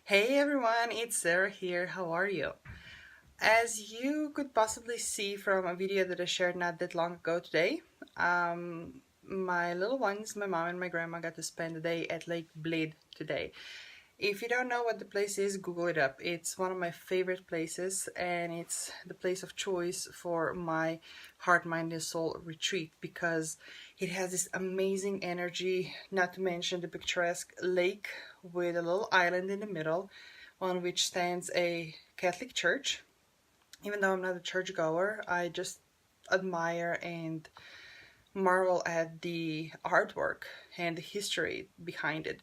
Hey everyone, it's Sarah here. How are you? As you could possibly see from a video that I shared not that long ago today, my little ones, my mom and my grandma got to spend the day at Lake Bled today. If you don't know what the place is, Google it up. It's one of my favorite places and it's the place of choice for my heart, mind and soul retreat because it has this amazing energy, not to mention the picturesque lake with a little island in the middle on which stands a Catholic church. Even though I'm not a churchgoer, I just admire and marvel at the artwork and the history behind it.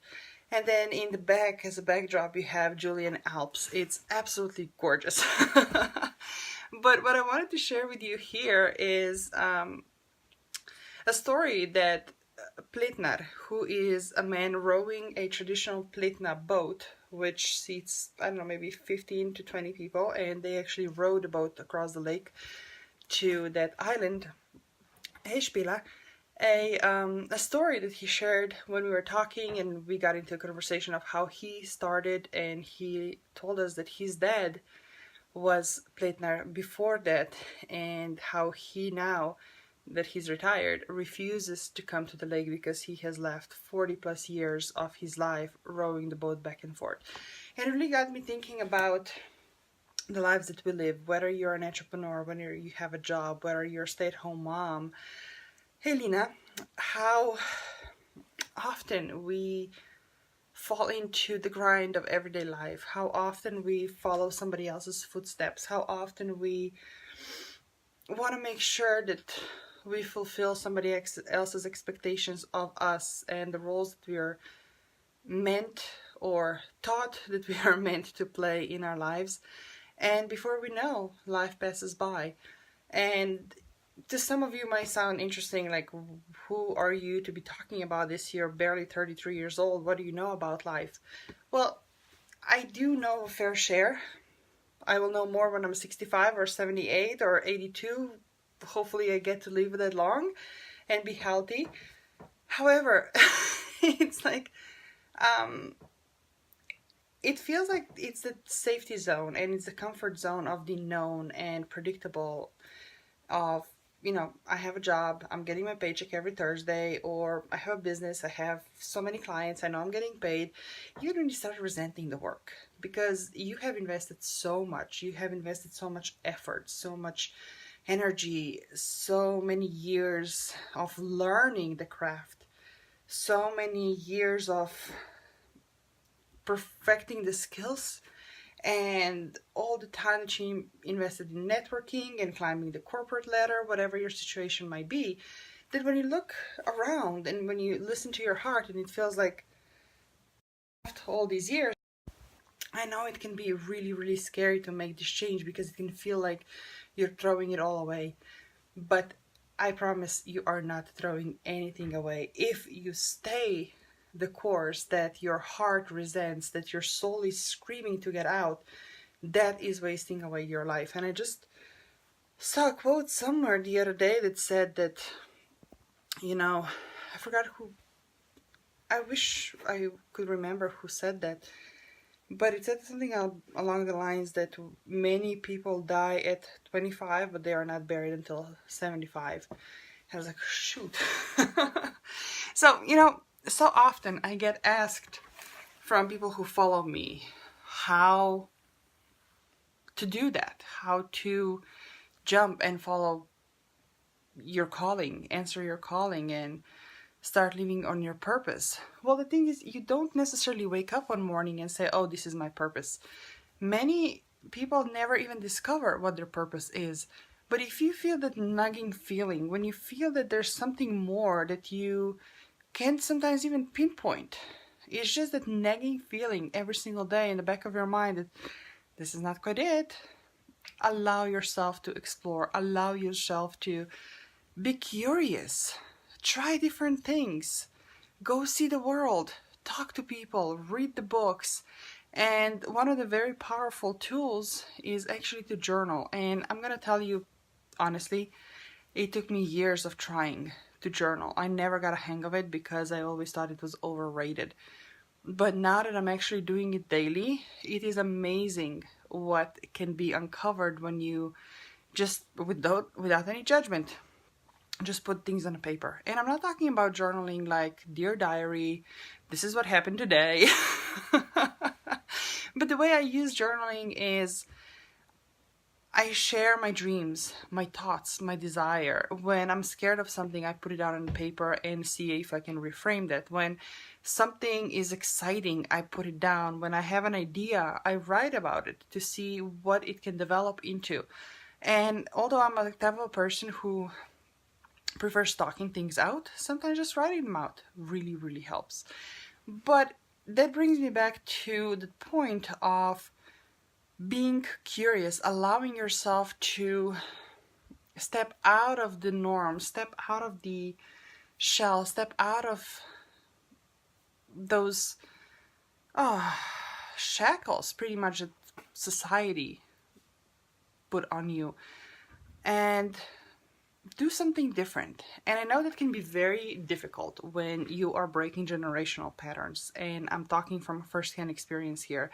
And then in the back, as a backdrop, you have Julian Alps. It's absolutely gorgeous. But what I wanted to share with you here is a story that pletnjar, who is a man rowing a traditional pletnjar boat, which seats, I don't know, maybe 15 to 20 people, and they actually row the boat across the lake to that island, Hespila, a story that he shared when we were talking, and we got into a conversation of how he started, and he told us that his dad was pletnjar before that, and how he now that he's retired refuses to come to the lake because he has left 40 plus years of his life rowing the boat back and forth. And it really got me thinking about the lives that we live, whether you're an entrepreneur, whether you have a job, whether you're a stay-at-home mom. Hey Lina, how often we fall into the grind of everyday life, how often we follow somebody else's footsteps, how often we want to make sure that we fulfill somebody else's expectations of us and the roles that we are meant or taught that we are meant to play in our lives. And before we know, life passes by. And to some of you might sound interesting, like, who are you to be talking about this? You're barely 33 years old. What do you know about life? Well, I do know a fair share. I will know more when I'm 65 or 78 or 82. Hopefully I get to live that long and be healthy. However, it's like, it feels like it's the safety zone and it's the comfort zone of the known and predictable of, I have a job, I'm getting my paycheck every Thursday, or I have a business, I have so many clients, I know I'm getting paid. You don't start resenting the work because you have invested so much. You have invested so much effort, so much energy, so many years of learning the craft, so many years of perfecting the skills, and all the time that you invested in networking and climbing the corporate ladder, whatever your situation might be, that when you look around and when you listen to your heart and it feels like after all these years, I know it can be really, really scary to make this change because it can feel like you're throwing it all away. But I promise you are not throwing anything away. If you stay the course that your heart resents, that your soul is screaming to get out, that is wasting away your life. And I just saw a quote somewhere the other day that said that, I forgot who, I wish I could remember who said that, but it said something along the lines that many people die at 25, but they are not buried until 75. I was like, shoot. So, so often I get asked from people who follow me how to do that, how to jump and follow your calling, answer your calling, and start living on your purpose. Well, the thing is, you don't necessarily wake up one morning and say, oh, this is my purpose. Many people never even discover what their purpose is. But if you feel that nagging feeling, when you feel that there's something more that you can't sometimes even pinpoint, it's just that nagging feeling every single day in the back of your mind that this is not quite it, allow yourself to explore, allow yourself to be curious. Try different things. Go see the world. Talk to people. Read the books. And one of the very powerful tools is actually to journal. And I'm going to tell you honestly, it took me years of trying to journal. I never got a hang of it because I always thought it was overrated. But now that I'm actually doing it daily, it is amazing what can be uncovered when you just, without any judgment, just put things on a paper. And I'm not talking about journaling like dear diary, this is what happened today. But the way I use journaling is I share my dreams, my thoughts, my desire. When I'm scared of something, I put it out on paper and see if I can reframe that. When something is exciting, I put it down. When I have an idea, I write about it to see what it can develop into. And although I'm a type of person who prefers talking things out, sometimes just writing them out really, really helps. But that brings me back to the point of being curious, allowing yourself to step out of the norm, step out of the shell, step out of those shackles pretty much that society put on you, and do something different. And I know that can be very difficult when you are breaking generational patterns, and I'm talking from first-hand experience here.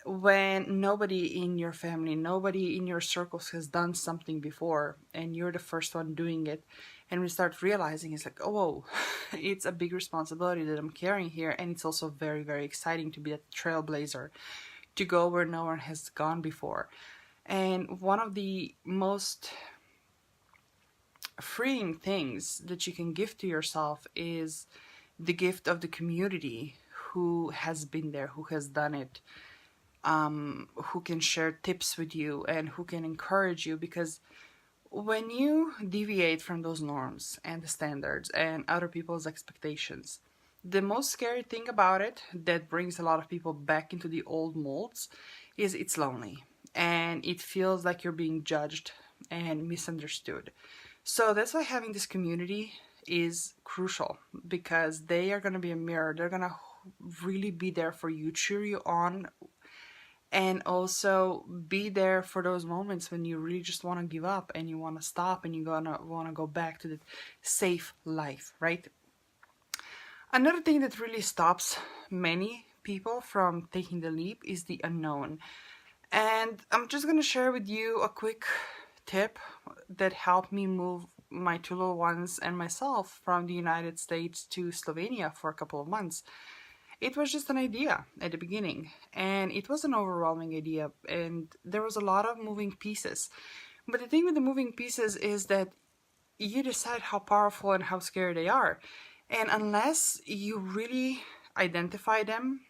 When nobody in your family, nobody in your circles has done something before, and you're the first one doing it, and we start realizing it's like, oh, whoa, it's a big responsibility that I'm carrying here, and it's also very, very exciting to be a trailblazer, to go where no one has gone before. And one of the most freeing things that you can give to yourself is the gift of the community who has been there, who has done it, who can share tips with you and who can encourage you. Because when you deviate from those norms and the standards and other people's expectations, the most scary thing about it that brings a lot of people back into the old molds is it's lonely and it feels like you're being judged and misunderstood. So that's why having this community is crucial, because they are going to be a mirror. They're going to really be there for you, cheer you on, and also be there for those moments when you really just want to give up and you want to stop and you want to go back to the safe life, right? Another thing that really stops many people from taking the leap is the unknown. And I'm just going to share with you a quick tip that helped me move my two little ones and myself from the United States to Slovenia for a couple of months. It was just an idea at the beginning, and it was an overwhelming idea, and there was a lot of moving pieces. But the thing with the moving pieces is that you decide how powerful and how scary they are. And unless you really identify them,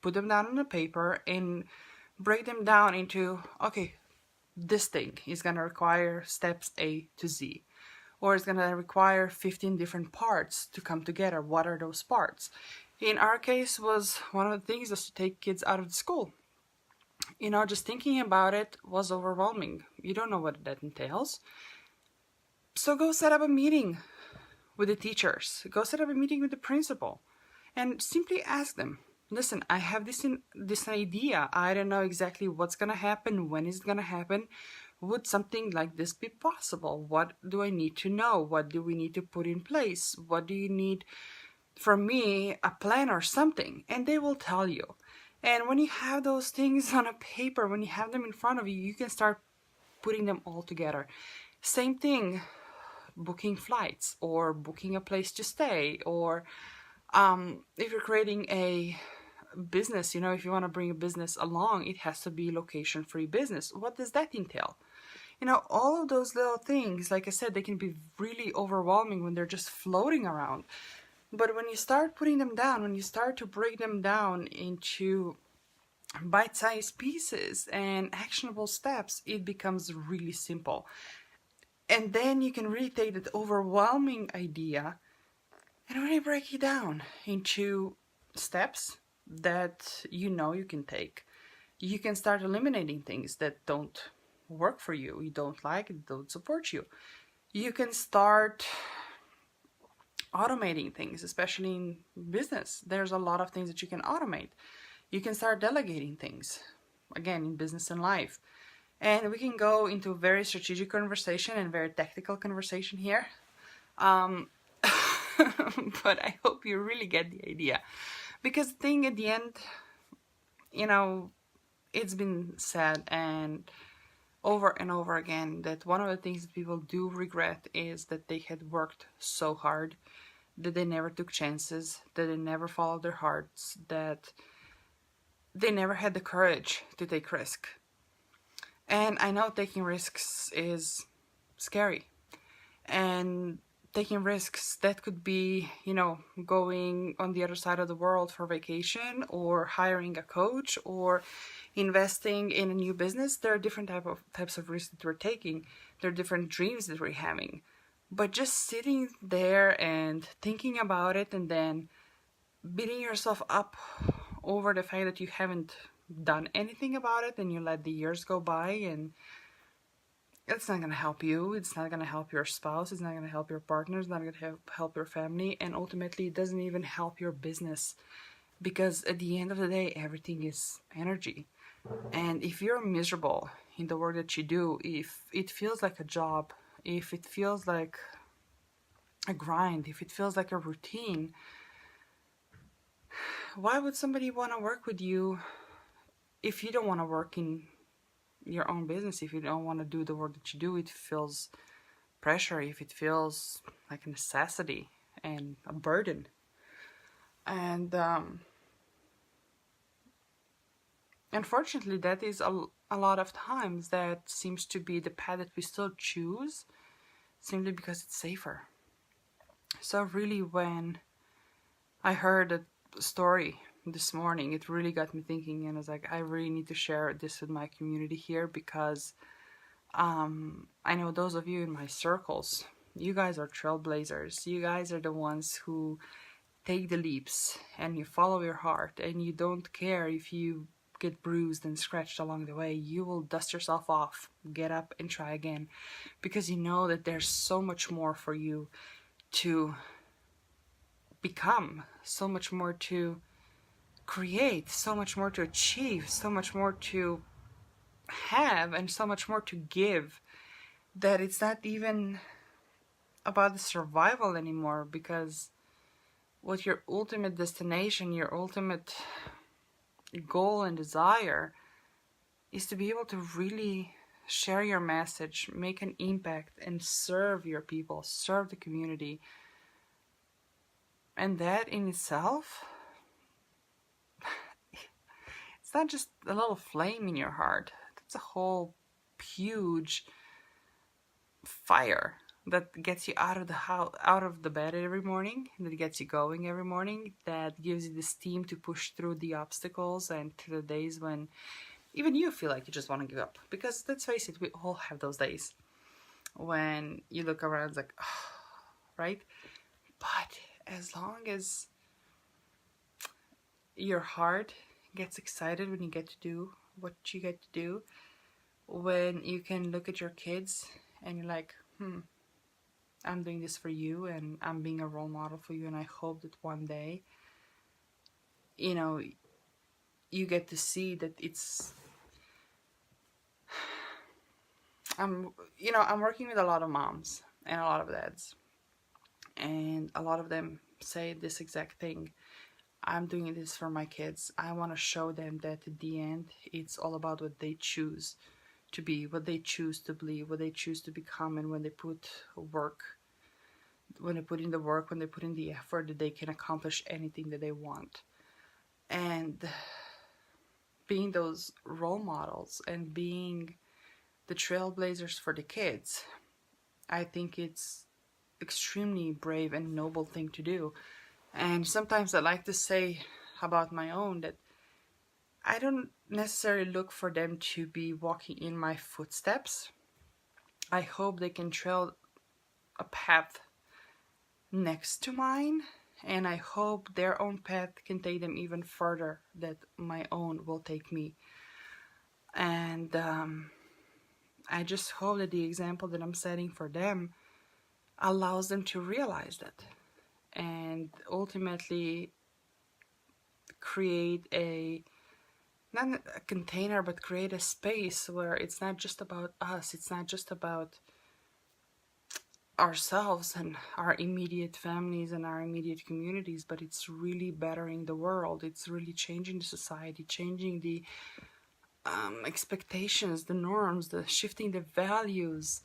put them down on the paper, and break them down into, okay, this thing is going to require steps A to Z, or it's going to require 15 different parts to come together. What are those parts? In our case, was one of the things was to take kids out of the school. You know, just thinking about it was overwhelming. You don't know what that entails. So go set up a meeting with the teachers. Go set up a meeting with the principal and simply ask them, listen, I have this idea. I don't know exactly what's going to happen, when it's going to happen. Would something like this be possible? What do I need to know? What do we need to put in place? What do you need from me, a plan or something? And they will tell you. And when you have those things on a paper, when you have them in front of you, you can start putting them all together. Same thing, booking flights or booking a place to stay, or if you're creating a business, you know, if you want to bring a business along, it has to be location-free business. What does that entail? You know, all of those little things, like I said, they can be really overwhelming when they're just floating around. But when you start putting them down, when you start to break them down into bite-sized pieces and actionable steps, it becomes really simple. And then you can really take that overwhelming idea and really break it down into steps that you know you can take. You can start eliminating things that don't work for you, you don't like, it don't support you. You can start automating things, especially in business. There's a lot of things that you can automate. You can start delegating things, again, in business and life. And we can go into very strategic conversation and very tactical conversation here. But I hope you really get the idea. Because the thing at the end, you know, it's been said and over again that one of the things that people do regret is that they had worked so hard, that they never took chances, that they never followed their hearts, that they never had the courage to take risk. And I know taking risks is scary. And taking risks, that could be, going on the other side of the world for vacation, or hiring a coach, or investing in a new business. There are different types of risks that we're taking. There are different dreams that we're having. But just sitting there and thinking about it, and then beating yourself up over the fact that you haven't done anything about it, and you let the years go by, and it's not going to help you. It's not going to help your spouse. It's not going to help your partner. It's not going to help your family. And ultimately, it doesn't even help your business. Because at the end of the day, everything is energy. And if you're miserable in the work that you do, if it feels like a job, if it feels like a grind, if it feels like a routine, why would somebody want to work with you if you don't want to work in your own business? If you don't want to do the work that you do, it feels pressure, if it feels like a necessity and a burden. And unfortunately, that is a lot of times that seems to be the path that we still choose, simply because it's safer. So really, when I heard a story this morning, it really got me thinking, and I was like, I really need to share this with my community here, because I know those of you in my circles, you guys are trailblazers. You guys are the ones who take the leaps, and you follow your heart, and you don't care if you get bruised and scratched along the way. You will dust yourself off, get up and try again, because you know that there's so much more for you to become, so much more to create, so much more to achieve, so much more to have, and so much more to give, that it's not even about the survival anymore. Because what your ultimate destination, your ultimate goal and desire, is to be able to really share your message, make an impact, and serve your people, serve the community. And that in itself, it's not just a little flame in your heart. It's a whole huge fire that gets you out of the house, out of the bed every morning, that gets you going every morning, that gives you the steam to push through the obstacles and to the days when even you feel like you just want to give up. Because let's face it, we all have those days when you look around, it's like, oh, right? But as long as your heart gets excited when you get to do what you get to do, when you can look at your kids and you're like, I'm doing this for you, and I'm being a role model for you, and I hope that one day, you get to see that it's... I'm working with a lot of moms and a lot of dads, and a lot of them say this exact thing. I'm doing this for my kids. I want to show them that at the end, it's all about what they choose to be, what they choose to believe, what they choose to become, and when they put in the work, when they put in the effort, that they can accomplish anything that they want. And being those role models and being the trailblazers for the kids, I think it's extremely brave and noble thing to do. And sometimes I like to say about my own that I don't necessarily look for them to be walking in my footsteps. I hope they can trail a path next to mine, and I hope their own path can take them even further that my own will take me. And I just hope that the example that I'm setting for them allows them to realize that, and ultimately create not a container, but create a space where it's not just about us. It's not just about ourselves and our immediate families and our immediate communities, but it's really bettering the world. It's really changing the society, changing the expectations, the norms, the shifting the values.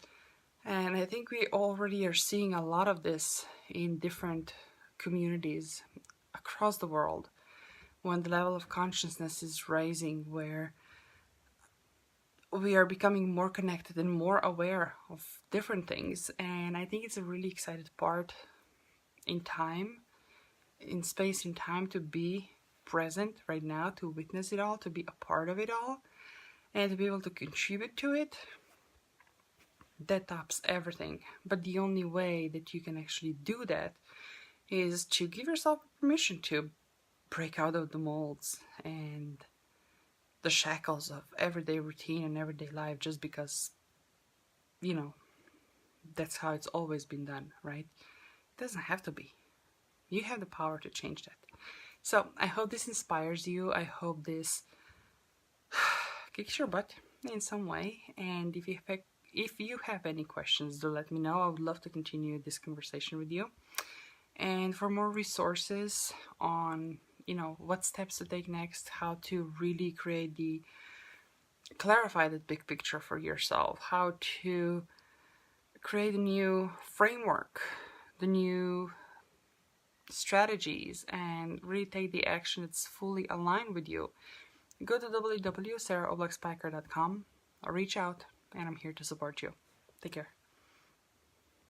And I think we already are seeing a lot of this in different communities across the world when the level of consciousness is rising, where we are becoming more connected and more aware of different things. And I think it's a really excited part in time, in space, in time, to be present right now, to witness it all, to be a part of it all, and to be able to contribute to it. That tops everything. But the only way that you can actually do that is to give yourself permission to break out of the molds and the shackles of everyday routine and everyday life, just because, you know, that's how it's always been done, right? It doesn't have to be. You have the power to change that. So I hope this inspires you. I hope this kicks your butt in some way. And if you have any questions, do let me know. I would love to continue this conversation with you. And for more resources on, what steps to take next, how to really clarify the big picture for yourself, how to create a new framework, the new strategies, and really take the action that's fully aligned with you, go to www.sarahoblakspiker.com or reach out, and I'm here to support you. Take care.